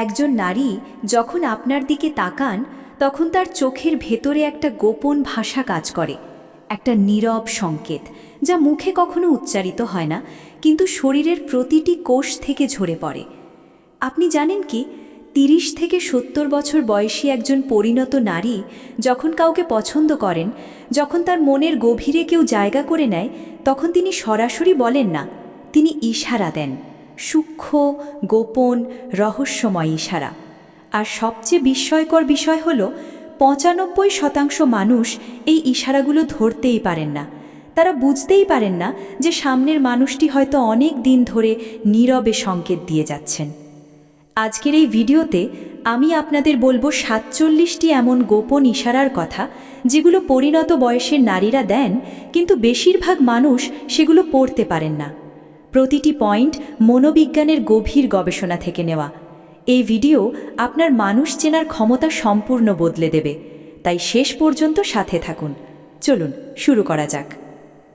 একজন নারী যখন আপনার দিকে তাকান তখন তার চোখের ভেতরে একটা গোপন ভাষা কাজ করে, একটা নীরব সংকেত যা মুখে কখনো উচ্চারিত হয় না, কিন্তু শরীরের প্রতিটি কোষ থেকে ঝরে পড়ে। আপনি জানেন কি, ৩০ থেকে ৭০ বছর বয়সী একজন পরিণত নারী যখন কাউকে পছন্দ করেন, যখন তার মনের গভীরে কেউ জায়গা করে নেয়, তখন তিনি সরাসরি বলেন না, তিনি ইশারা দেন, সূক্ষ্ম, গোপন, রহস্যময় ইশারা। আর সবচেয়ে বিস্ময়কর বিষয় হল ৯৫% মানুষ এই ইশারাগুলো ধরতেই পারেন না। তারা বুঝতেই পারেন না যে সামনের মানুষটি হয়তো অনেক দিন ধরে নীরবে সংকেত দিয়ে যাচ্ছেন। আজকের এই ভিডিওতে আমি আপনাদের বলবো ৪৭টি এমন গোপন ইশারার কথা, যেগুলো পরিণত বয়সের নারীরা দেন, কিন্তু বেশিরভাগ মানুষ সেগুলো পড়তে পারেন না। প্রতিটি পয়েন্ট মনোবিজ্ঞানের গভীর গবেষণা থেকে নেওয়া। এই ভিডিও আপনার মানুষ চেনার ক্ষমতা সম্পূর্ণ বদলে দেবে, তাই শেষ পর্যন্ত সাথে থাকুন। চলুন শুরু করা যাক।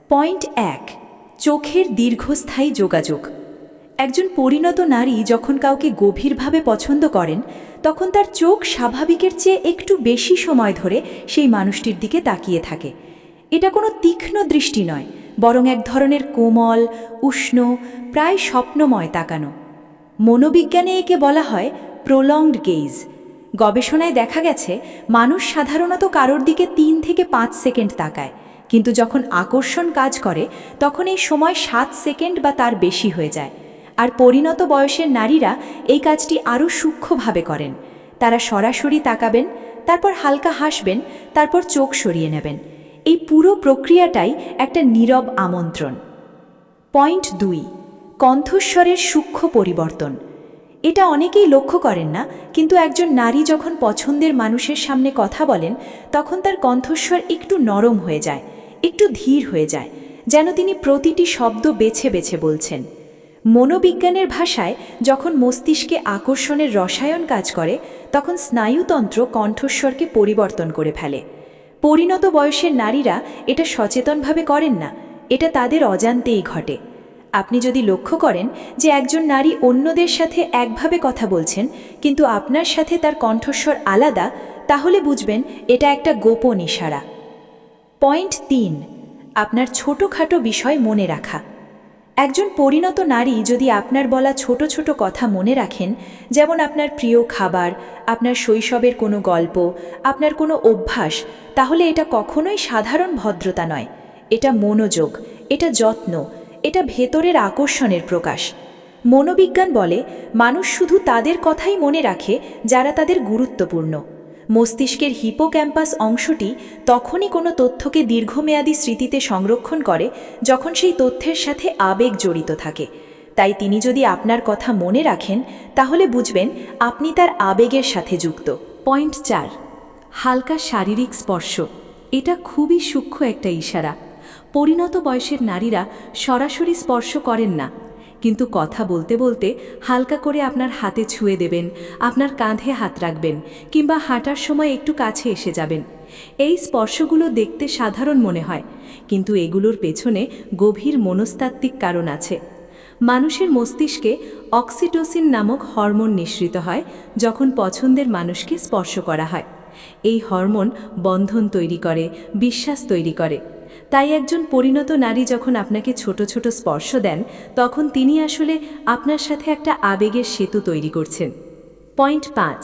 পয়েন্ট ১, চোখের দীর্ঘস্থায়ী যোগাযোগ। একজন পরিণত নারী যখন কাউকে গভীরভাবে পছন্দ করেন, তখন তার চোখ স্বাভাবিকের চেয়ে একটু বেশি সময় ধরে সেই মানুষটির দিকে তাকিয়ে থাকে। এটা কোনো তীক্ষ্ণ দৃষ্টি নয়, বরং এক ধরনের কোমল, উষ্ণ, প্রায় স্বপ্নময় তাকানো। মনোবিজ্ঞানে একে বলা হয় প্রলংড গেজ। গবেষণায় দেখা গেছে মানুষ সাধারণত কারোর দিকে ৩ থেকে ৫ সেকেন্ড তাকায়, কিন্তু যখন আকর্ষণ কাজ করে তখন এই সময় ৭ সেকেন্ড বা তার বেশি হয়ে যায়। আর পরিণত বয়সের নারীরা এই কাজটি আরও সূক্ষ্মভাবে করেন। তারা সরাসরি তাকাবেন, তারপর হালকা হাসবেন, তারপর চোখ সরিয়ে নেবেন। এই পুরো প্রক্রিয়াটাই একটা নীরব আমন্ত্রণ। পয়েন্ট ২, কণ্ঠস্বরের সূক্ষ্ম পরিবর্তন। এটা অনেকেই লক্ষ্য করেন না, কিন্তু একজন নারী যখন পছন্দের মানুষের সামনে কথা বলেন, তখন তার কণ্ঠস্বর একটু নরম হয়ে যায়, একটু ধীর হয়ে যায়, যেন তিনি প্রতিটি শব্দ বেছে বেছে বলছেন। মনোবিজ্ঞানের ভাষায় যখন মস্তিষ্কে আকর্ষণের রসায়ন কাজ করে, তখন স্নায়ুতন্ত্র কণ্ঠস্বরকে পরিবর্তন করে ফেলে। পরিণত বয়সের নারীরা এটা সচেতনভাবে করেন না, এটা তাদের অজান্তেই ঘটে। আপনি যদি লক্ষ্য করেন যে একজন নারী অন্যদের সাথে একভাবে কথা বলছেন, কিন্তু আপনার সাথে তার কণ্ঠস্বর আলাদা, তাহলে বুঝবেন এটা একটা গোপন ইশারা। পয়েন্ট ৩, আপনার ছোটোখাটো বিষয় মনে রাখা। একজন পরিণত নারী যদি আপনার বলা ছোট ছোট কথা মনে রাখেন, যেমন আপনার প্রিয় খাবার, আপনার শৈশবের কোনো গল্প, আপনার কোনো অভ্যাস, তাহলে এটা কখনোই সাধারণ ভদ্রতা নয়। এটা মনোযোগ, এটা যত্ন, এটা ভেতরের আকর্ষণের প্রকাশ। মনোবিজ্ঞান বলে মানুষ শুধু তাদের কথাই মনে রাখে যারা তাদের গুরুত্বপূর্ণ। মস্তিষ্কের হিপোক্যাম্পাস অংশটি তখনই কোনো তথ্যকে দীর্ঘমেয়াদী স্মৃতিতে সংরক্ষণ করে যখন সেই তথ্যের সাথে আবেগ জড়িত থাকে। তাই তিনি যদি আপনার কথা মনে রাখেন, তাহলে বুঝবেন আপনি তার আবেগের সাথে যুক্ত। পয়েন্ট ৪, হালকা শারীরিক স্পর্শ। এটা খুবই সূক্ষ্ম একটা ইশারা। পরিণত বয়সের নারীরা সরাসরি স্পর্শ করেন না, কিন্তু কথা বলতে বলতে হালকা করে আপনার হাতে ছুঁয়ে দেবেন, আপনার কাঁধে হাত রাখবেন, কিংবা হাঁটার সময় একটু কাছে এসে যাবেন। এই স্পর্শগুলো দেখতে সাধারণ মনে হয়, কিন্তু এগুলোর পেছনে গভীর মনস্তাত্ত্বিক কারণ আছে। মানুষের মস্তিষ্কে অক্সিটোসিন নামক হরমোন নিঃসৃত হয় যখন পছন্দের মানুষকে স্পর্শ করা হয়। এই হরমোন বন্ধন তৈরি করে, বিশ্বাস তৈরি করে। তাই একজন পরিণত নারী যখন আপনাকে ছোট ছোট স্পর্শ দেন, তখন তিনি আসলে আপনার সাথে একটা আবেগের সেতু তৈরি করছেন। পয়েন্ট ৫,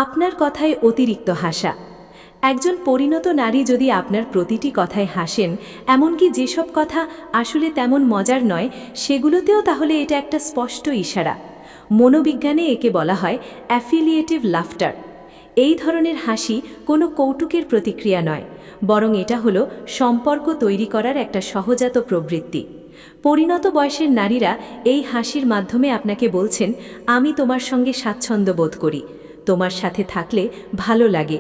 আপনার কথায় অতিরিক্ত হাসা। একজন পরিণত নারী যদি আপনার প্রতিটি কথায় হাসেন, এমনকি যেসব কথা আসলে তেমন মজার নয় সেগুলোতেও, তাহলে এটা একটা স্পষ্ট ইশারা। মনোবিজ্ঞানে একে বলা হয় অ্যাফিলিয়েটিভ লাফটার। এই ধরনের হাসি কোনো কৌতুকের প্রতিক্রিয়া নয়, বরং এটা হলো সম্পর্ক তৈরি করার একটা সহজাত প্রবৃত্তি। পরিণত বয়সের নারীরা এই হাসির মাধ্যমে আপনাকে বলছেন, আমি তোমার সঙ্গে স্বাচ্ছন্দ্য বোধ করি, তোমার সাথে থাকলে ভালো লাগে।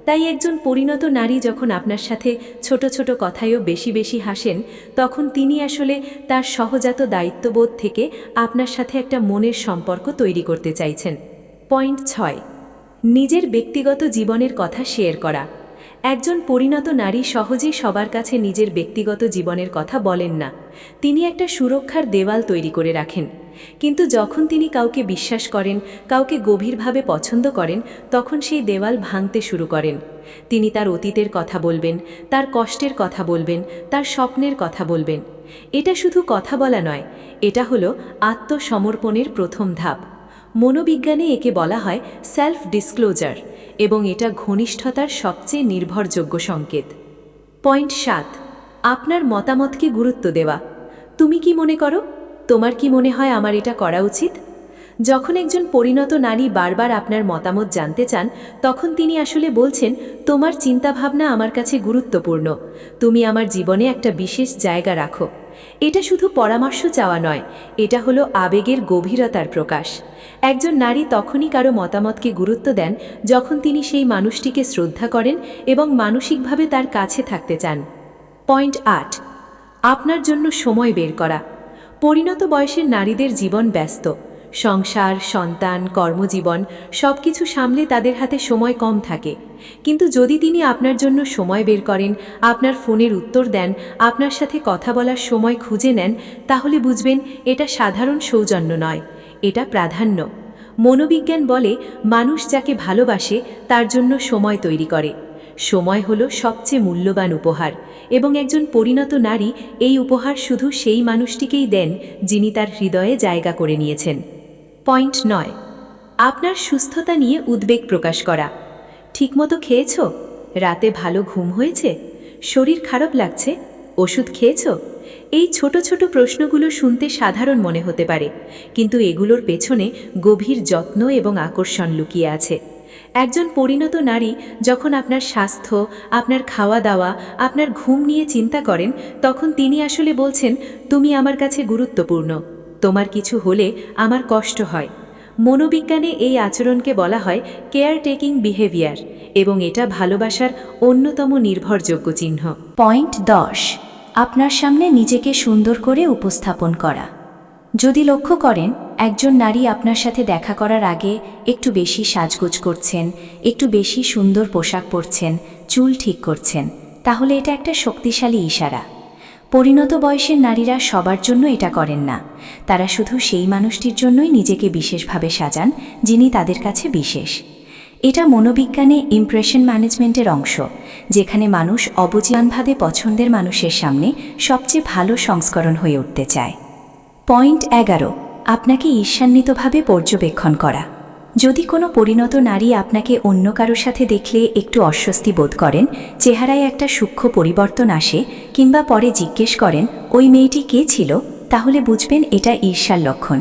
তাই একজন পরিণত নারী যখন আপনার সাথে ছোট ছোট কথায়ও বেশি বেশি হাসেন, তখন তিনি আসলে তার সহজাত দায়িত্ববোধ থেকে আপনার সাথে একটা মনের সম্পর্ক তৈরি করতে চাইছেন। পয়েন্ট ৬, নিজের ব্যক্তিগত জীবনের কথা শেয়ার করা। একজন পরিণত নারী সহজেই সবার কাছে নিজের ব্যক্তিগত জীবনের কথা বলেন না। তিনি একটা সুরক্ষার দেওয়াল তৈরি করে রাখেন। কিন্তু যখন তিনি কাউকে বিশ্বাস করেন, কাউকে গভীরভাবে পছন্দ করেন, তখন সেই দেওয়াল ভাঙতে শুরু করেন। তিনি তার অতীতের কথা বলবেন, তার কষ্টের কথা বলবেন, তার স্বপ্নের কথা বলবেন। এটা শুধু কথা বলা নয়, এটা হলো আত্মসমর্পণের প্রথম ধাপ। মনোবিজ্ঞানে একে বলা হয় সেলফ ডিসক্লোজার, এবং এটা ঘনিষ্ঠতার সবচেয়ে নির্ভরযোগ্য সংকেত। পয়েন্ট 7, আপনার মতামতকে গুরুত্ব দেওয়া। তুমি কি মনে করো? তোমার কি মনে হয় আমার এটা করা উচিত? যখন একজন পরিণত নারী বারবার আপনার মতামত জানতে চান, তখন তিনি আসলে বলছেন, তোমার চিন্তাভাবনা আমার কাছে গুরুত্বপূর্ণ, তুমি আমার জীবনে একটা বিশেষ জায়গা রাখো। এটা শুধু পরামর্শ চাওয়া নয়, এটা হলো আবেগের গভীরতার প্রকাশ। একজন নারী তখনই কারো মতামতকে গুরুত্ব দেন যখন তিনি সেই মানুষটিকে শ্রদ্ধা করেন এবং মানসিকভাবে তার কাছে থাকতে চান। পয়েন্ট 8, আপনার জন্য সময় বের করা। পরিণত বয়সের নারীদের জীবন ব্যস্ত, সংসার, সন্তান, কর্মজীবন সবকিছু সামলে তাদের হাতে সময় কম থাকে। কিন্তু যদি তিনি আপনার জন্য সময় বের করেন, আপনার ফোনের উত্তর দেন, আপনার সাথে কথা বলার সময় খুঁজে নেন, তাহলে বুঝবেন এটা সাধারণ সৌজন্য নয়, এটা প্রাধান্য। মনোবিজ্ঞান বলে, মানুষ যাকে ভালোবাসে তার জন্য সময় তৈরি করে। সময় হলো সবচেয়ে মূল্যবান উপহার, এবং একজন পরিণত নারী এই উপহার শুধু সেই মানুষটিকেই দেন যিনি তার হৃদয়ে জায়গা করে নিয়েছেন। পয়েন্ট 9, আপনার সুস্থতা নিয়ে উদ্বেগ প্রকাশ করা। ঠিকমতো খেয়েছ? রাতে ভালো ঘুম হয়েছে? শরীর খারাপ লাগছে? ওষুধ খেয়েছ? এই ছোট ছোট প্রশ্নগুলো শুনতে সাধারণ মনে হতে পারে, কিন্তু এগুলোর পেছনে গভীর যত্ন এবং আকর্ষণ লুকিয়ে আছে। একজন পরিণত নারী যখন আপনার স্বাস্থ্য, আপনার খাওয়া দাওয়া, আপনার ঘুম নিয়ে চিন্তা করেন, তখন তিনি আসলে বলছেন, তুমি আমার কাছে গুরুত্বপূর্ণ, তোমার কিছু হলে আমার কষ্ট হয়। মনোবিজ্ঞানে এই আচরণকে বলা হয় কেয়ার টেকিং বিহেভিয়ার, এবং এটা ভালোবাসার অন্যতম নির্ভরযোগ্য চিহ্ন। পয়েন্ট 10, আপনার সামনে নিজেকে সুন্দর করে উপস্থাপন করা। যদি লক্ষ্য করেন একজন নারী আপনার সাথে দেখা করার আগে একটু বেশি সাজগোজ করছেন, একটু বেশি সুন্দর পোশাক পরছেন, চুল ঠিক করছেন, তাহলে এটা একটা শক্তিশালী ইশারা। পরিণত বয়সের নারীরা সবার জন্য এটা করেন না, তারা শুধু সেই মানুষটির জন্যই নিজেকে বিশেষভাবে সাজান যিনি তাদের কাছে বিশেষ। এটা মনোবিজ্ঞানে ইমপ্রেশন ম্যানেজমেন্টের অংশ, যেখানে মানুষ অবচেতনভাবে পছন্দের মানুষের সামনে সবচেয়ে ভালো সংস্করণ হয়ে উঠতে চায়। পয়েন্ট 11, আপনাকে ঈর্ষান্বিতভাবে পর্যবেক্ষণ করা। যদি কোনো পরিণত নারী আপনাকে অন্য কারোর সাথে দেখলে একটু অস্বস্তি বোধ করেন, চেহারায় একটা সূক্ষ্ম পরিবর্তন আসে, কিংবা পরে জিজ্ঞেস করেন ওই মেয়েটি কে ছিল, তাহলে বুঝবেন এটা ঈর্ষার লক্ষণ।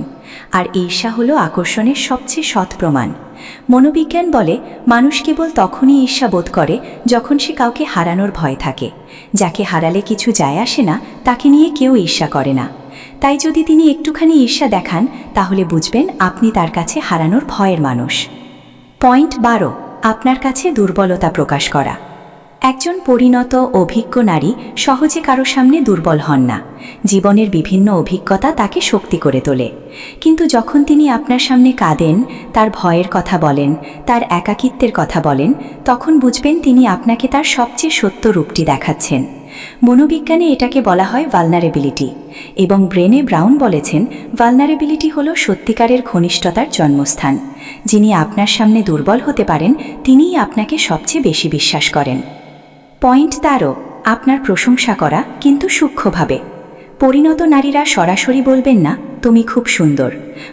আর ঈর্ষা হলো আকর্ষণের সবচেয়ে সৎ প্রমাণ। মনোবিজ্ঞান বলে, মানুষ কেবল তখনই ঈর্ষা বোধ করে যখন সে কাউকে হারানোর ভয় থাকে। যাকে হারালে কিছু যায় আসে না, তাকে নিয়ে কেউ ঈর্ষা করে না। তাই যদি তিনি একটুখানি ঈর্ষা দেখান, তাহলে বুঝবেন আপনি তার কাছে হারানোর ভয়ের মানুষ। পয়েন্ট 12, আপনার কাছে দুর্বলতা প্রকাশ করা। একজন পরিণত অভিজ্ঞ নারী সহজে কারো সামনে দুর্বল হন না। জীবনের বিভিন্ন অভিজ্ঞতা তাকে শক্তি করে তোলে। কিন্তু যখন তিনি আপনার সামনে কাঁদেন, তার ভয়ের কথা বলেন, তার একাকিত্বের কথা বলেন, তখন বুঝবেন তিনি আপনাকে তার সবচেয়ে সত্য রূপটি দেখাচ্ছেন। মনোবিজ্ঞানে এটাকে বলা হয় ভালনারেবিলিটি, এবং ব্রেনে ব্রাউন বলেছেন, ভালনারেবিলিটি হলো সত্যিকারের ঘনিষ্ঠতার জন্মস্থান। যিনি আপনার সামনে দুর্বল হতে পারেন, তিনিই আপনাকে সবচেয়ে বেশি বিশ্বাস করেন। পয়েন্ট 13, আপনার প্রশংসা করা, কিন্তু সূক্ষ্মভাবে। পরিণত নারীরা সরাসরি বলবেন না তুমি খুব সুন্দর,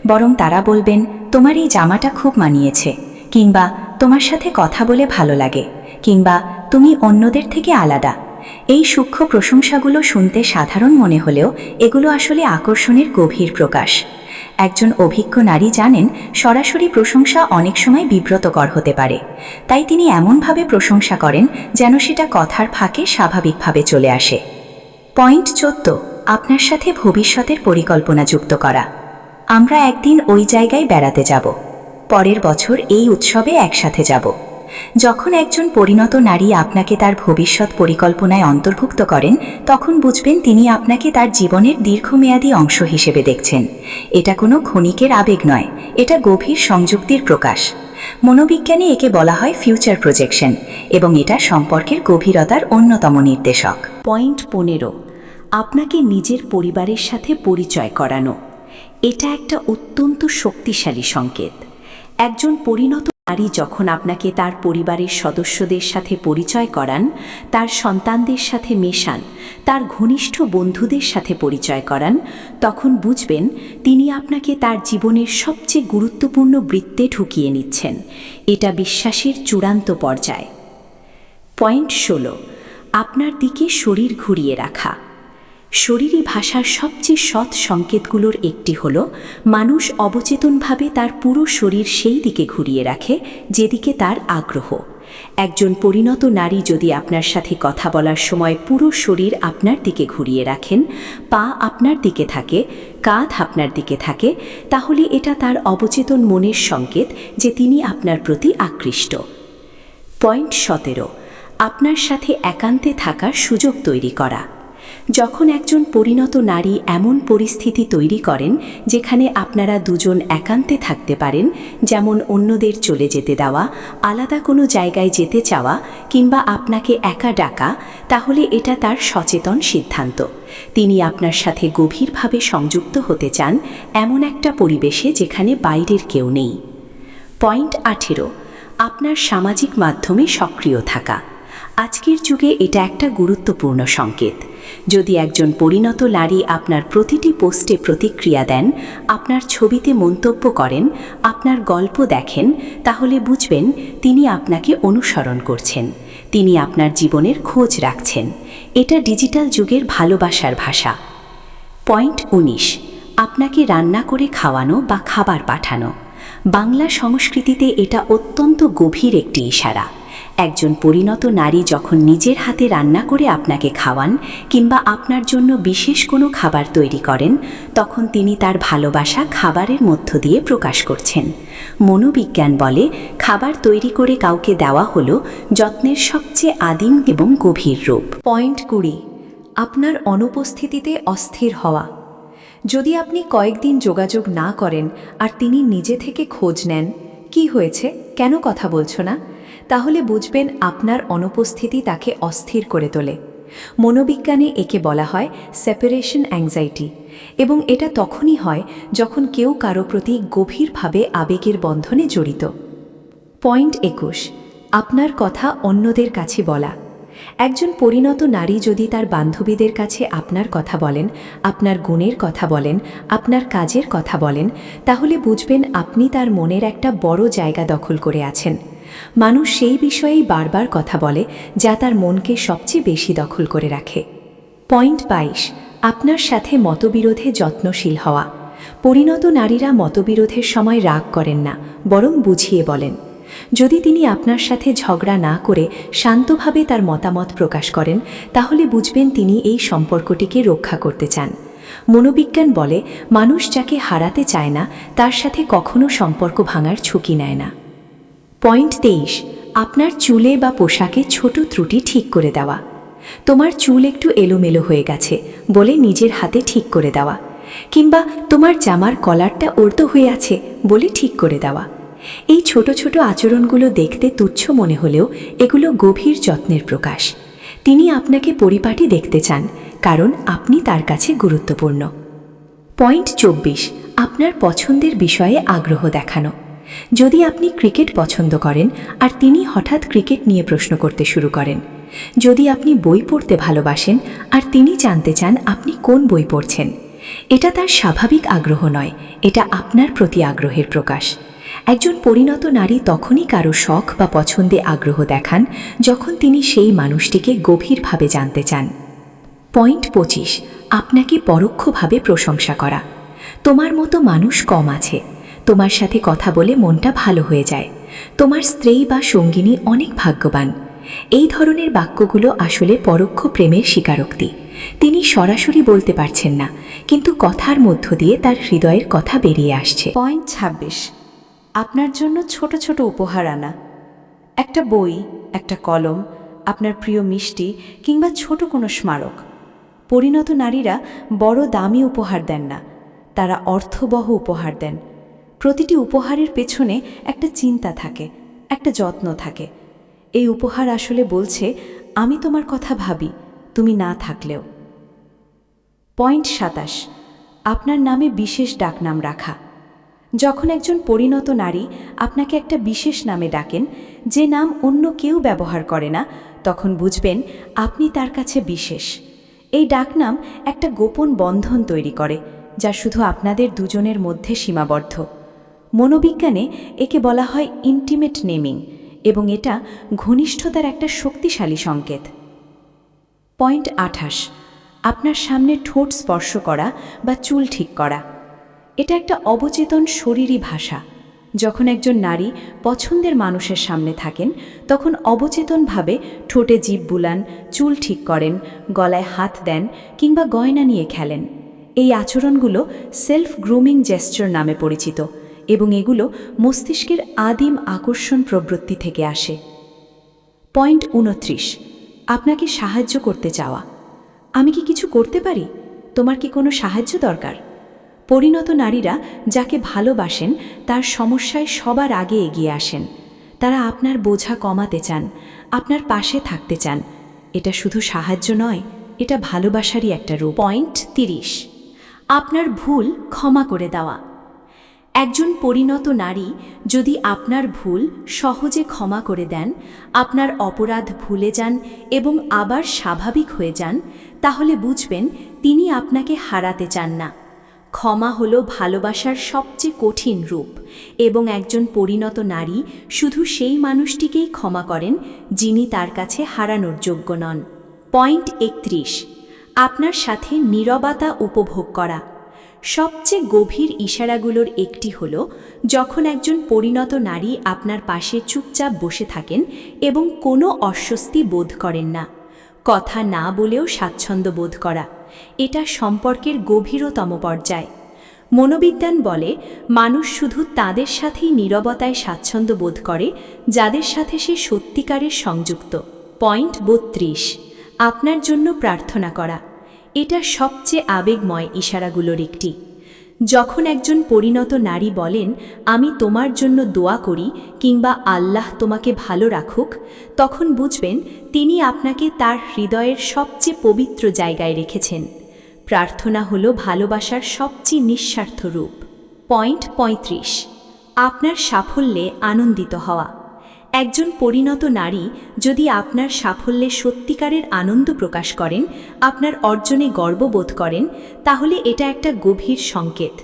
বরং তারা বলবেন তোমার এই জামাটা খুব মানিয়েছে, কিংবা তোমার সাথে কথা বলে ভালো লাগে, কিংবা তুমি অন্যদের থেকে আলাদা। এই সূক্ষ্ম প্রশংসাগুলো শুনতে সাধারণ মনে হলেও এগুলো আসলে আকর্ষণের গভীর প্রকাশ। একজন অভিজ্ঞ নারী জানেন সরাসরি প্রশংসা অনেক সময় বিব্রতকর হতে পারে, তাই তিনি এমনভাবে প্রশংসা করেন যেন সেটা কথার ফাঁকে স্বাভাবিকভাবে চলে আসে। পয়েন্ট 14, আপনার সাথে ভবিষ্যতের পরিকল্পনা যুক্ত করা। আমরা একদিন ওই জায়গায় বেড়াতে যাব, পরের বছর এই উৎসবে একসাথে যাব। যখন একজন পরিণত নারী আপনাকে তার ভবিষ্যৎ পরিকল্পনায় অন্তর্ভুক্ত করেন, তখন বুঝবেন তিনি আপনাকে তার জীবনের দীর্ঘমেয়াদী অংশ হিসেবে দেখছেন। এটা কোনো ক্ষণিকের আবেগ নয়, এটা গভীর সংযুক্তির প্রকাশ। মনোবিজ্ঞানে একে বলা হয় ফিউচার প্রজেকশন, এবং এটা সম্পর্কের গভীরতার অন্যতম নির্দেশক। পয়েন্ট 15, আপনাকে নিজের পরিবারের সাথে পরিচয় করানো। এটা একটা অত্যন্ত শক্তিশালী সংকেত। একজন পরিণত নারী যখন আপনাকে তার পরিবারের সদস্যদের সাথে পরিচয় করান, তার সন্তানদের সাথে মেশান, তার ঘনিষ্ঠ বন্ধুদের সাথে পরিচয় করান, তখন বুঝবেন তিনি আপনাকে তার জীবনের সবচেয়ে গুরুত্বপূর্ণ বৃত্তে ঢুকিয়ে নিচ্ছেন। এটা বিশ্বাসের চূড়ান্ত পর্যায়। পয়েন্ট 16, আপনার দিকে শরীর ঘুরিয়ে রাখা। শরীরী ভাষার সবচেয়ে সৎ সংকেতগুলোর একটি হল মানুষ অবচেতনভাবে তার পুরো শরীর সেই দিকে ঘুরিয়ে রাখে যেদিকে তার আগ্রহ। একজন পরিণত নারী যদি আপনার সাথে কথা বলার সময় পুরো শরীর আপনার দিকে ঘুরিয়ে রাখেন, পা আপনার দিকে থাকে, কাঁধ আপনার দিকে থাকে, তাহলে এটা তার অবচেতন মনের সংকেত যে তিনি আপনার প্রতি আকৃষ্ট। পয়েন্ট 17, আপনার সাথে একান্তে থাকার সুযোগ তৈরি করা। যখন একজন পরিণত নারী এমন পরিস্থিতি তৈরি করেন যেখানে আপনারা দুজন একান্তে থাকতে পারেন, যেমন অন্যদের চলে যেতে দেওয়া, আলাদা কোনো জায়গায় যেতে চাওয়া কিংবা আপনাকে একা ডাকা, তাহলে এটা তার সচেতন সিদ্ধান্ত। তিনি আপনার সাথে গভীরভাবে সংযুক্ত হতে চান এমন একটা পরিবেশে যেখানে বাইরের কেউ নেই। পয়েন্ট 18, আপনার সামাজিক মাধ্যমে সক্রিয় থাকা। আজকের যুগে এটা একটা গুরুত্বপূর্ণ সংকেত। যদি একজন পরিণত নারী আপনার প্রতিটি পোস্টে প্রতিক্রিয়া দেন, আপনার ছবিতে মন্তব্য করেন, আপনার গল্প দেখেন, তাহলে বুঝবেন তিনি আপনাকে অনুসরণ করছেন, তিনি আপনার জীবনের খোঁজ রাখছেন। এটা ডিজিটাল যুগের ভালোবাসার ভাষা। পয়েন্ট 19, আপনাকে রান্না করে খাওয়ানো বা খাবার পাঠানো। বাংলা সংস্কৃতিতে এটা অত্যন্ত গভীর একটি ইশারা। একজন পরিণত নারী যখন নিজের হাতে রান্না করে আপনাকে খাওয়ান কিংবা আপনার জন্য বিশেষ কোনো খাবার তৈরি করেন, তখন তিনি তার ভালোবাসা খাবারের মধ্য দিয়ে প্রকাশ করছেন। মনোবিজ্ঞান বলে খাবার তৈরি করে কাউকে দেওয়া হলো যত্নের সবচেয়ে আদিম এবং গভীর রূপ। পয়েন্ট 20, আপনার অনুপস্থিতিতে অস্থির হওয়া। যদি আপনি কয়েকদিন যোগাযোগ না করেন আর তিনি নিজে থেকে খোঁজ নেন, কি হয়েছে, কেন কথা বলছো না, তাহলে বুঝবেন আপনার অনুপস্থিতি তাকে অস্থির করে তোলে। মনোবিজ্ঞানে একে বলা হয় সেপারেশন অ্যাংজাইটি, এবং এটা তখনই হয় যখন কেউ কারো প্রতি গভীরভাবে আবেগের বন্ধনে জড়িত। পয়েন্ট 21, আপনার কথা অন্যদের কাছে বলা। একজন পরিণত নারী যদি তার বান্ধবীদের কাছে আপনার কথা বলেন, আপনার গুণের কথা বলেন, আপনার কাজের কথা বলেন, তাহলে বুঝবেন আপনি তার মনের একটা বড় জায়গা দখল করে আছেন। মানুষ সেই বিষয়েই বারবার কথা বলে যা তার মনকে সবচেয়ে বেশি দখল করে রাখে। পয়েন্ট 22, আপনার সাথে মতবিরোধে যত্নশীল হওয়া। পরিণত নারীরা মতবিরোধের সময় রাগ করেন না, বরং বুঝিয়ে বলেন। যদি তিনি আপনার সাথে ঝগড়া না করে শান্তভাবে তার মতামত প্রকাশ করেন, তাহলে বুঝবেন তিনি এই সম্পর্কটিকে রক্ষা করতে চান। মনোবিজ্ঞান বলে মানুষ যাকে হারাতে চায় না তার সাথে কখনো সম্পর্ক ভাঙার ঝুঁকি নেয় না। পয়েন্ট 23, আপনার চুলে বা পোশাকে ছোট ত্রুটি ঠিক করে দেওয়া। তোমার চুল একটু এলোমেলো হয়ে গেছে বলে নিজের হাতে ঠিক করে দেওয়া, কিংবা তোমার জামার কলারটা উল্টো হয়ে আছে বলে ঠিক করে দেওয়া। এই ছোট ছোট আচরণগুলো দেখতে তুচ্ছ মনে হলেও এগুলো গভীর যত্নের প্রকাশ। তিনি আপনাকে পরিপাটি দেখতে চান, কারণ আপনি তার কাছে গুরুত্বপূর্ণ। পয়েন্ট 24, আপনার পছন্দের বিষয়ে আগ্রহ দেখানো। যদি আপনি ক্রিকেট পছন্দ করেন আর তিনি হঠাৎ ক্রিকেট নিয়ে প্রশ্ন করতে শুরু করেন, যদি আপনি বই পড়তে ভালোবাসেন আর তিনি জানতে চান আপনি কোন বই পড়ছেন, এটা তার স্বাভাবিক আগ্রহ নয়, এটা আপনার প্রতি আগ্রহের প্রকাশ। একজন পরিণত নারী তখনই কারো শখ বা পছন্দে আগ্রহ দেখান যখন তিনি সেই মানুষটিকে গভীরভাবে জানতে চান। পয়েন্ট 25, আপনাকে পরোক্ষভাবে প্রশংসা করা। তোমার মতো মানুষ কম আছে, তোমার সাথে কথা বলে মনটা ভালো হয়ে যায়, তোমার স্ত্রী বা সঙ্গিনী অনেক ভাগ্যবান। এই ধরনের বাক্যগুলো আসলে পরোক্ষ প্রেমের স্বীকারোক্তি। তিনি সরাসরি বলতে পারছেন না, কিন্তু কথার মধ্য দিয়ে তার হৃদয়ের কথা বেরিয়ে আসছে। পয়েন্ট 26, আপনার জন্য ছোট ছোট উপহার আনা। একটা বই, একটা কলম, আপনার প্রিয় মিষ্টি কিংবা ছোট কোনো স্মারক। পরিণত নারীরা বড় দামি উপহার দেন না, তারা অর্থবহ উপহার দেন। প্রতিটি উপহারের পেছনে একটা চিন্তা থাকে, একটা যত্ন থাকে। এই উপহার আসলে বলছে আমি তোমার কথা ভাবি, তুমি না থাকলেও। পয়েন্ট 27, আপনার নামে বিশেষ ডাকনাম রাখা। যখন একজন পরিণত নারী আপনাকে একটা বিশেষ নামে ডাকেন, যে নাম অন্য কেউ ব্যবহার করে না, তখন বুঝবেন আপনি তার কাছে বিশেষ। এই ডাকনাম একটা গোপন বন্ধন তৈরি করে, যা শুধু আপনাদের দুজনের মধ্যে সীমাবদ্ধ। মনোবিজ্ঞানে একে বলা হয় ইন্টিমেট নেমিং, এবং এটা ঘনিষ্ঠতার একটা শক্তিশালী সংকেত। পয়েন্ট 28, আপনার সামনে ঠোঁট স্পর্শ করা বা চুল ঠিক করা। এটা একটা অবচেতন শরীরী ভাষা। যখন একজন নারী পছন্দের মানুষের সামনে থাকেন, তখন অবচেতনভাবে ঠোঁটে জিভ বুলান, চুল ঠিক করেন, গলায় হাত দেন কিংবা গয়না নিয়ে খেলেন। এই আচরণগুলো সেলফ গ্রুমিং জেস্চার নামে পরিচিত, এবং এগুলো মস্তিষ্কের আদিম আকর্ষণ প্রবৃত্তি থেকে আসে। পয়েন্ট 29, আপনাকে সাহায্য করতে চাওয়া। আমি কি কিছু করতে পারি? তোমার কি কোনো সাহায্য দরকার? পরিণত নারীরা যাকে ভালোবাসেন তার সমস্যায় সবার আগে এগিয়ে আসেন। তারা আপনার বোঝা কমাতে চান, আপনার পাশে থাকতে চান। এটা শুধু সাহায্য নয়, এটা ভালোবাসারই একটা রূপ। পয়েন্ট 30, আপনার ভুল ক্ষমা করে দেওয়া। একজন পরিণত নারী যদি আপনার ভুল সহজে ক্ষমা করে দেন, আপনার অপরাধ ভুলে যান এবং আবার স্বাভাবিক হয়ে যান, তাহলে বুঝবেন তিনি আপনাকে হারাতে চান না। ক্ষমা হলো ভালোবাসার সবচেয়ে কঠিন রূপ, এবং একজন পরিণত নারী শুধু সেই মানুষটিকেই ক্ষমা করেন যিনি তার কাছে হারানোর যোগ্য নন। পয়েন্ট 31, আপনার সাথে নীরবতা উপভোগ করা। সবচেয়ে গভীর ইশারাগুলোর একটি হল যখন একজন পরিণত নারী আপনার পাশে চুপচাপ বসে থাকেন এবং কোনো অস্বস্তি বোধ করেন না। কথা না বলেও স্বাচ্ছন্দ্য বোধ করা, এটা সম্পর্কের গভীরতম পর্যায়। মনোবিজ্ঞান বলে মানুষ শুধু তাদের সাথেই নীরবতায় স্বাচ্ছন্দ্য বোধ করে যাদের সাথে সে সত্যিকারের সংযুক্ত। পয়েন্ট 32, আপনার জন্য প্রার্থনা করা। এটা সবচেয়ে আবেগময় ইশারাগুলোর একটি। যখন একজন পরিণত নারী বলেন আমি তোমার জন্য দোয়া করি কিংবা আল্লাহ তোমাকে ভালো রাখুক, তখন বুঝবেন তিনি আপনাকে তার হৃদয়ের সবচেয়ে পবিত্র জায়গায় রেখেছেন। প্রার্থনা হলো ভালোবাসার সবচেয়ে নিঃস্বার্থ রূপ। পয়েন্ট 35, আপনার সাফল্যে আনন্দিত হওয়া। একজন পরিণত নারী যদি আপনার সাফল্যে সত্যিকারের আনন্দ প্রকাশ করেন, আপনার অর্জনে গর্ববোধ করেন, তাহলে এটা একটা গভীর সংকেত।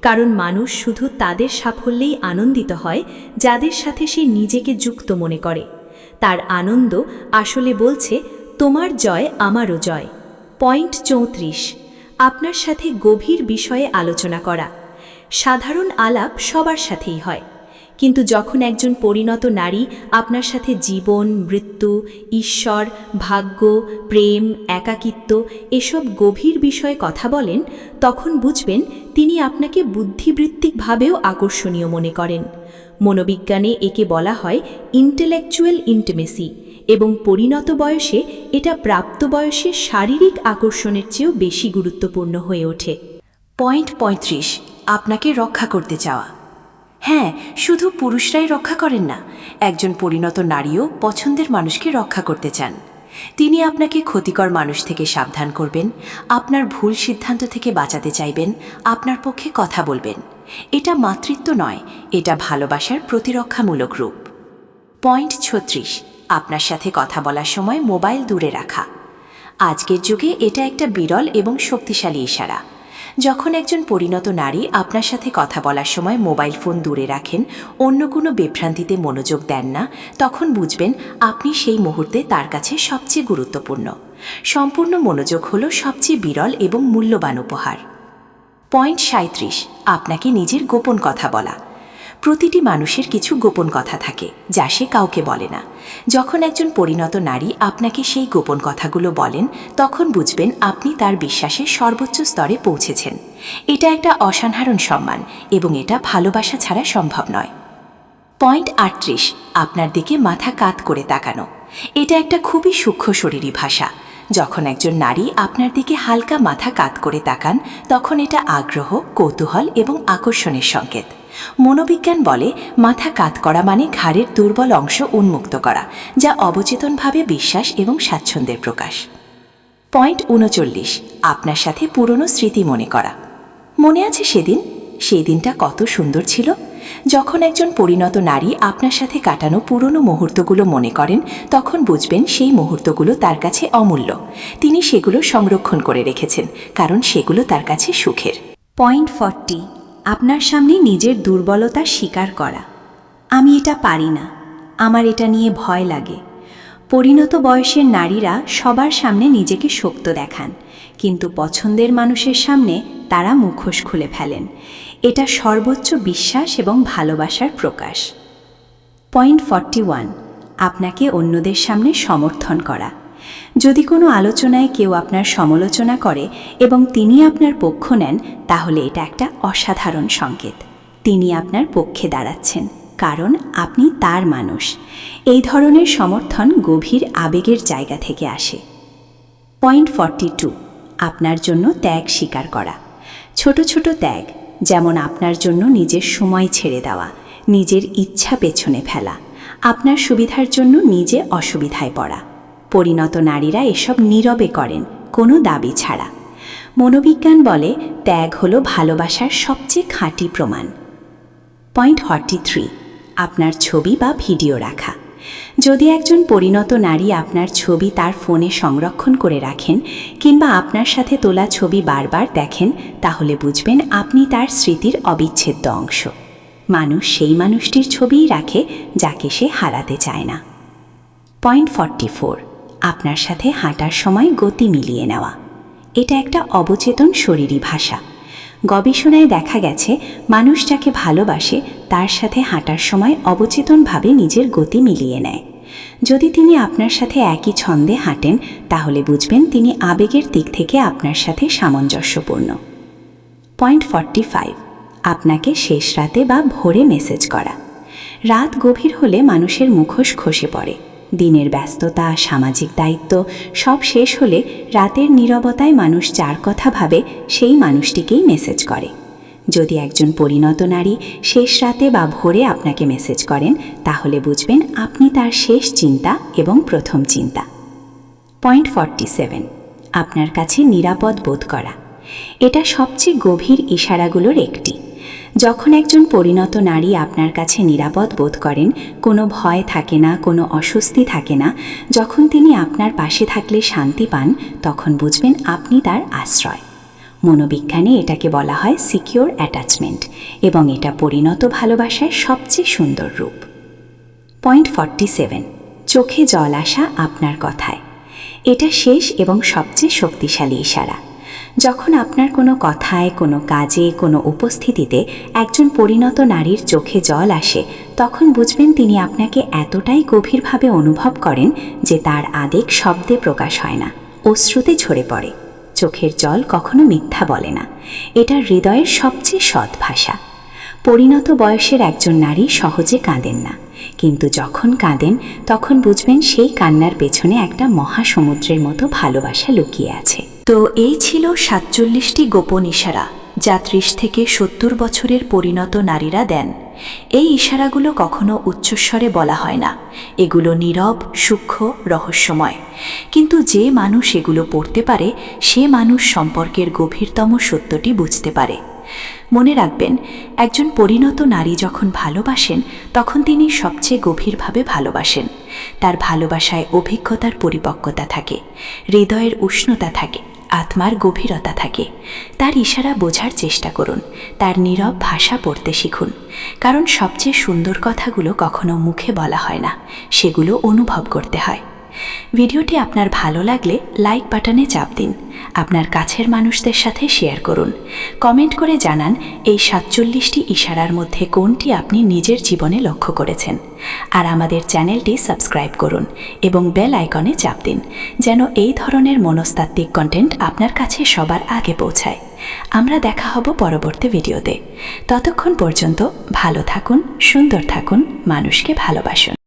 কারণ মানুষ শুধু তাদের সাফল্যেই আনন্দিত হয় যাদের সাথে সে নিজেকে যুক্ত মনে করে। তার আনন্দ আসলে বলছে তোমার জয় আমারও জয়। পয়েন্ট 34, আপনার সাথে গভীর বিষয়ে আলোচনা করা। সাধারণ আলাপ সবার সাথেই হয়, কিন্তু যখন একজন পরিণত নারী আপনার সাথে জীবন, মৃত্যু, ঈশ্বর, ভাগ্য, প্রেম, একাকিত্ব এসব গভীর বিষয়ে কথা বলেন, তখন বুঝবেন তিনি আপনাকে বুদ্ধিবৃত্তিকভাবেও আকর্ষণীয় মনে করেন। মনোবিজ্ঞানে একে বলা হয় ইন্টেলেকচুয়াল ইন্টিমেসি, এবং পরিণত বয়সে এটা প্রাপ্তবয়সে শারীরিক আকর্ষণের চেয়েও বেশি গুরুত্বপূর্ণ হয়ে ওঠে। পয়েন্ট 35, আপনাকে রক্ষা করতে চাওয়া। হ্যাঁ, শুধু পুরুষরাই রক্ষা করেন না, একজন পরিণত নারীও পছন্দের মানুষকে রক্ষা করতে চান। তিনি আপনাকে ক্ষতিকর মানুষ থেকে সাবধান করবেন, আপনার ভুল সিদ্ধান্ত থেকে বাঁচাতে চাইবেন, আপনার পক্ষে কথা বলবেন। এটা মাতৃত্ব নয়, এটা ভালোবাসার প্রতিরক্ষামূলক রূপ। পয়েন্ট 36, আপনার সাথে কথা বলার সময় মোবাইল দূরে রাখা। আজকের যুগে এটা একটা বিরল এবং শক্তিশালী ইশারা। যখন একজন পরিণত নারী আপনার সাথে কথা বলার সময় মোবাইল ফোন দূরে রাখেন, অন্য কোনো বিভ্রান্তিতে মনোযোগ দেন না, তখন বুঝবেন আপনি সেই মুহূর্তে তার কাছে সবচেয়ে গুরুত্বপূর্ণ। সম্পূর্ণ মনোযোগ হলো সবচেয়ে বিরল এবং মূল্যবান উপহার। পয়েন্ট 37, আপনাকে নিজের গোপন কথা বলা। প্রতিটি মানুষের কিছু গোপন কথা থাকে যা সে কাউকে বলে না। যখন একজন পরিণত নারী আপনাকে সেই গোপন কথাগুলো বলেন, তখন বুঝবেন আপনি তার বিশ্বাসের সর্বোচ্চ স্তরে পৌঁছেছেন। এটা একটা অসাধারণ সম্মান, এবং এটা ভালোবাসা ছাড়া সম্ভব নয়। পয়েন্ট 38, আপনার দিকে মাথা কাত করে তাকানো। এটা একটা খুবই সূক্ষ্ম শরীরী ভাষা। যখন একজন নারী আপনার দিকে হালকা মাথা কাত করে তাকান, তখন এটা আগ্রহ, কৌতূহল এবং আকর্ষণের সংকেত। মনোবিজ্ঞান বলে মাথা কাত করা মানে ঘাড়ের দুর্বল অংশ উন্মুক্ত করা, যা অবচেতনভাবে বিশ্বাস এবং স্বাচ্ছন্দ্যের প্রকাশ। পয়েন্ট 39, আপনার সাথে পুরনো স্মৃতি মনে করা। মনে আছে সেই দিনটা কত সুন্দর ছিল? যখন একজন পরিণত নারী আপনার সাথে কাটানো পুরনো মুহূর্তগুলো মনে করেন, তখন বুঝবেন সেই মুহূর্তগুলো তার কাছে অমূল্য। তিনি সেগুলো সংরক্ষণ করে রেখেছেন, কারণ সেগুলো তার কাছে সুখের। পয়েন্ট 40, আপনার সামনে নিজের দুর্বলতা স্বীকার করা। আমি এটা পারি না, আমার এটা নিয়ে ভয় লাগে। পরিণত বয়সের নারীরা সবার সামনে নিজেকে শক্ত দেখান, কিন্তু পছন্দের মানুষের সামনে তারা মুখোশ খুলে ফেলেন। এটা সর্বোচ্চ বিশ্বাস এবং ভালোবাসার প্রকাশ। পয়েন্ট 41, আপনাকে অন্যদের সামনে সমর্থন করা। যদি কোনো আলোচনায় কেউ আপনার সমালোচনা করে এবং তিনি আপনার পক্ষ নেন, তাহলে এটা একটা অসাধারণ সংকেত। তিনি আপনার পক্ষে দাঁড়াচ্ছেন, কারণ আপনি তার মানুষ। এই ধরনের সমর্থন গভীর আবেগের জায়গা থেকে আসে। পয়েন্ট 42, আপনার জন্য ত্যাগ স্বীকার করা। ছোট ছোট ত্যাগ, যেমন আপনার জন্য নিজের সময় ছেড়ে দেওয়া, নিজের ইচ্ছা পেছনে ফেলা, আপনার সুবিধার জন্য নিজে অসুবিধায় পড়া। পরিণত নারীরা এসব নীরবে করেন, কোনো দাবি ছাড়া। মনোবিজ্ঞান বলে ত্যাগ হলো ভালোবাসার সবচেয়ে খাঁটি প্রমাণ। পয়েন্ট 43, আপনার ছবি বা ভিডিও রাখা। যদি একজন পরিণত নারী আপনার ছবি তার ফোনে সংরক্ষণ করে রাখেন কিংবা আপনার সাথে তোলা ছবি বারবার দেখেন, তাহলে বুঝবেন আপনি তার স্মৃতির অবিচ্ছেদ্য অংশ। মানুষ সেই মানুষটির ছবিই রাখে যাকে সে হারাতে চায় না। পয়েন্ট 44, আপনার সাথে হাঁটার সময় গতি মিলিয়ে নেওয়া। এটা একটা অবচেতন শরীরী ভাষা। গবেষণায় দেখা গেছে মানুষ যাকে ভালোবাসে তার সাথে হাঁটার সময় অবচেতনভাবে নিজের গতি মিলিয়ে নেয়। যদি তিনি আপনার সাথে একই ছন্দে হাঁটেন, তাহলে বুঝবেন তিনি আবেগের দিক থেকে আপনার সাথে সামঞ্জস্যপূর্ণ। পয়েন্ট 45, আপনাকে শেষ রাতে বা ভোরে মেসেজ করা। রাত গভীর হলে মানুষের মুখোশ খসে পড়ে। দিনের ব্যস্ততা, সামাজিক দায়িত্ব সব শেষ হলে রাতের নীরবতায় মানুষ যার কথা ভাবে সেই মানুষটিকেই মেসেজ করে। যদি একজন পরিণত নারী শেষ রাতে বা ভোরে আপনাকে মেসেজ করেন, তাহলে বুঝবেন আপনি তার শেষ চিন্তা এবং প্রথম চিন্তা। পয়েন্ট 47, আপনার কাছে নিরাপদ বোধ করা। এটা সবচেয়ে গভীর ইশারাগুলোর একটি। যখন একজন পরিণত নারী আপনার কাছে নিরাপদ বোধ করেন, কোনো ভয় থাকে না, কোনো অস্বস্তি থাকে না, যখন তিনি আপনার পাশে থাকলে শান্তি পান, তখন বুঝবেন আপনি তার আশ্রয়। মনোবিজ্ঞানে এটাকে বলা হয় সিকিউর অ্যাটাচমেন্ট, এবং এটা পরিণত ভালোবাসার সবচেয়ে সুন্দর রূপ। পয়েন্ট 47, চোখে জল আসা আপনার কথায়। এটা শেষ এবং সবচেয়ে শক্তিশালী ইশারা। যখন আপনার কোনো কথায়, কোনো কাজে, কোনো উপস্থিতিতে একজন পরিণত নারীর চোখে জল আসে, তখন বুঝবেন তিনি আপনাকে এতটাই গভীরভাবে অনুভব করেন যে তার আবেগ শব্দে প্রকাশ হয় না, অশ্রুতে ঝরে পড়ে। চোখের জল কখনো মিথ্যা বলে না, এটা হৃদয়ের সবচেয়ে সৎ ভাষা। পরিণত বয়সের একজন নারী সহজে কাঁদেন না, কিন্তু যখন কাঁদেন তখন বুঝবেন সেই কান্নার পেছনে একটা মহাসমুদ্রের মতো ভালোবাসা লুকিয়ে আছে। তো এই ছিল 47টি গোপন ইশারা, যা 30 থেকে 70 বছরের পরিণত নারীরা দেন। এই ইশারাগুলো কখনো উচ্চস্বরে বলা হয় না, এগুলো নীরব, সূক্ষ্ম, রহস্যময়। কিন্তু যে মানুষ এগুলো পড়তে পারে, সে মানুষ সম্পর্কের গভীরতম সত্যটি বুঝতে পারে। মনে রাখবেন, একজন পরিণত নারী যখন ভালোবাসেন, তখন তিনি সবচেয়ে গভীরভাবে ভালোবাসেন। তার ভালোবাসায় অভিজ্ঞতার পরিপক্কতা থাকে, হৃদয়ের উষ্ণতা থাকে, আত্মার গভীরতা থাকে। তার ইশারা বোঝার চেষ্টা করুন, তার নীরব ভাষা পড়তে শিখুন, কারণ সবচেয়ে সুন্দর কথাগুলো কখনো মুখে বলা হয় না, সেগুলো অনুভব করতে হয়। ভিডিওটি আপনার ভালো লাগলে লাইক বাটনে চাপ দিন, আপনার কাছের মানুষদের সাথে শেয়ার করুন, কমেন্ট করে জানান এই 47টি ইশারার মধ্যে কোনটি আপনি নিজের জীবনে লক্ষ্য করেছেন। আর আমাদের চ্যানেলটি সাবস্ক্রাইব করুন এবং বেল আইকনে চাপ দিন, যেন এই ধরনের মনস্তাত্ত্বিক কন্টেন্ট আপনার কাছে সবার আগে পৌঁছায়। আমরা দেখা হব পরবর্তী ভিডিওতে। ততক্ষণ পর্যন্ত ভালো থাকুন, সুন্দর থাকুন, মানুষকে ভালোবাসুন।